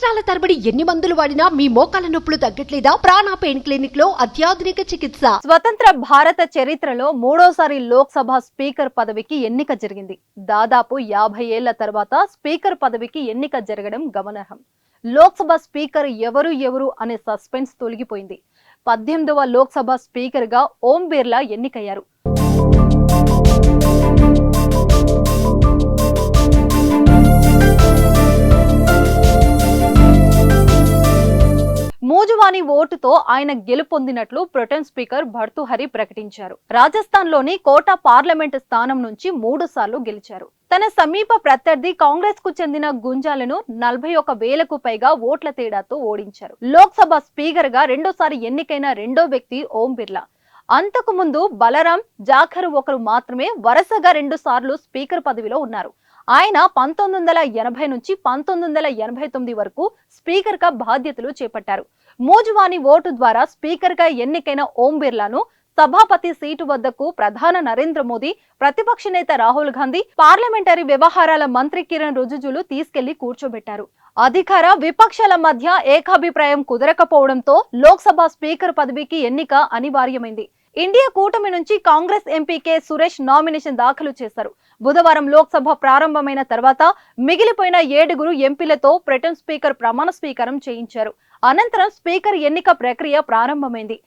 సంవత్సరాల తరబడి ఎన్ని మందులు వాడినా మీ మోకాల నొప్పులు తగ్గట్లేదా? ప్రాణ పెయిన్ క్లినిక్ లో అత్యాధునిక చికిత్స. స్వతంత్ర భారత చరిత్రలో మూడోసారి లోక్సభ స్పీకర్ పదవికి ఎన్నిక జరిగింది. దాదాపు 50 ఏళ్ల తర్వాత స్పీకర్ పదవికి ఎన్నిక జరగడం గమనార్హం. లోక్సభ స్పీకర్ ఎవరు అనే సస్పెన్స్ తొలగిపోయింది. 18వ లోక్సభ స్పీకర్ గా ఓం బిర్లా ఎన్నికయ్యారు. మూజువాని ఓటుతో ఆయన గెలుపొందినట్లు ప్రొటెం స్పీకర్ భర్తృహరి ప్రకటించారు. రాజస్థాన్ లోని కోటా పార్లమెంట్ స్థానం నుంచి 3 సార్లు గెలిచారు. తన సమీప ప్రత్యర్థి కాంగ్రెస్ కు చెందిన గుంజాలను 41,000కు పైగా ఓట్ల తేడాతో ఓడించారు. లోక్సభ స్పీకర్ గా రెండోసారి ఎన్నికైన రెండో వ్యక్తి ఓం బిర్లా. అంతకు ముందు బలరాం జాఖర్ ఒకరు మాత్రమే వరుసగా 2 సార్లు స్పీకర్ పదవిలో ఉన్నారు. ఆయన 1980 నుంచి 1989 వరకు స్పీకర్ గా బాధ్యతలు చేపట్టారు. మూజువాని ఓటు ద్వారా స్పీకర్ గా ఎన్నికైన ఓం బిర్లాను సభాపతి సీటు వద్దకు ప్రధాని నరేంద్ర మోదీ, ప్రతిపక్ష నేత రాహుల్ గాంధీ, పార్లమెంటరీ వ్యవహారాల మంత్రి కిరణ్ రిజిజులు తీసుకెళ్లి కూర్చోబెట్టారు. అధికార విపక్షాల మధ్య ఏకాభిప్రాయం కుదరకపోవడంతో లోక్సభ స్పీకర్ పదవికి ఎన్నిక అనివార్యమైంది. ఇండియా కూటమి నుంచి Congress MP K Suresh nomination దాఖలు చేశారు. బుధవారం లోక్సభ ప్రారంభమైన తర్వాత మిగిలిపోయిన 7 ఎంపీలతో ప్రొటెం స్పీకర్ ప్రమాణ స్వీకారం చేయించారు. అనంతరం స్పీకర్ ఎన్నిక ప్రక్రియ ప్రారంభమైంది.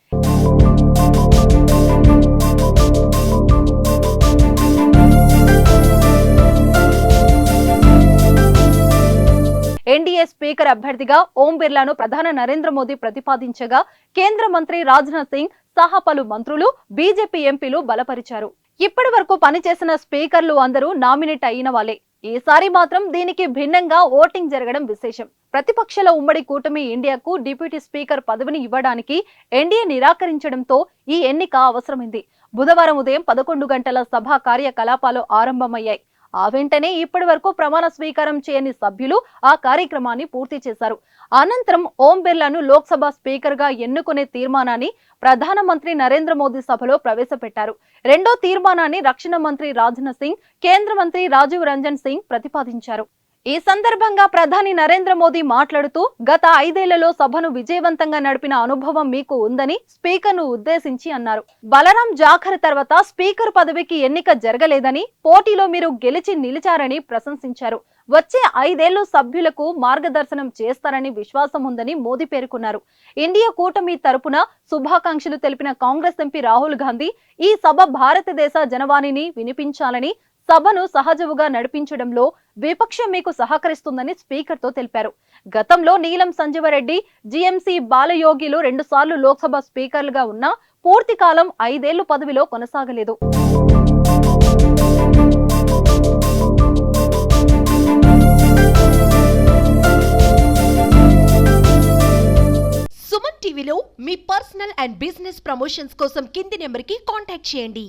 ఎన్డీఏ స్పీకర్ అభ్యర్థిగా ఓం బిర్లాను ప్రధాని నరేంద్ర మోదీ ప్రతిపాదించగా కేంద్ర మంత్రి రాజ్నాథ్ సింగ్ సహా పలు మంత్రులు, బీజేపీ ఎంపీలు బలపరిచారు. ఇప్పటి వరకు పనిచేసిన స్పీకర్లు అందరూ నామినేట్ అయిన వాళ్ళే. ఈసారి మాత్రం దీనికి భిన్నంగా ఓటింగ్ జరగడం విశేషం. ప్రతిపక్షాల ఉమ్మడి కూటమి ఇండియాకు డిప్యూటీ స్పీకర్ పదవిని ఇవ్వడానికి ఎన్డీఏ నిరాకరించడంతో ఈ ఎన్నిక అవసరమైంది. బుధవారం ఉదయం 11 గంటల సభా కార్యకలాపాలు ఆరంభమయ్యాయి. ఆ వెంటనే ఇప్పటి వరకు ప్రమాణ స్వీకారం చేయని సభ్యులు ఆ కార్యక్రమాన్ని పూర్తి చేశారు. అనంతరం ఓం బిర్లాను లోక్సభ స్పీకర్ గా ఎన్నుకునే తీర్మానాన్ని ప్రధానమంత్రి నరేంద్ర మోదీ సభలో ప్రవేశపెట్టారు. రెండో తీర్మానాన్ని రక్షణ మంత్రి రాజ్నాథ్ సింగ్, కేంద్ర మంత్రి రాజీవ్ రంజన్ సింగ్ ప్రతిపాదించారు. ఈ సందర్భంగా ప్రధాని నరేంద్ర మోదీ మాట్లాడుతూ, గత 5 ఏళ్లలో సభను విజయవంతంగా నడిపిన అనుభవం మీకు ఉందని స్పీకర్ ను ఉద్దేశించి అన్నారు. బలరాం జాఖర్ తర్వాత స్పీకర్ పదవికి ఎన్నిక జరగలేదని, పోటీలో మీరు గెలిచి నిలిచారని ప్రశంసించారు. వచ్చే 5 ఏళ్లు సభ్యులకు మార్గదర్శనం చేస్తారని విశ్వాసం ఉందని మోదీ పేర్కొన్నారు. ఇండియా కూటమి తరపున శుభాకాంక్షలు తెలిపిన కాంగ్రెస్ ఎంపీ రాహుల్ గాంధీ, ఈ సభ భారతదేశ జనవాణిని వినిపించాలని, సభను సహజవుగా నడిపించడంలో విపక్షం మీకు సహకరిస్తుందని స్పీకర్ తో తెలిపారు. గతంలో నీలం సంజీవరెడ్డి, జిఎంసి బాలయోగిలు 2 సార్లు లోక్సభ స్పీకర్లుగా ఉన్నా పూర్తి కాలం 5 ఏళ్లు పదవిలో కొనసాగలేదు. సుమన్ టీవీలో మీ పర్సనల్ అండ్ బిజినెస్ ప్రమోషన్స్ కోసం కింది నెంబర్కి కాంటాక్ట్ చేయండి.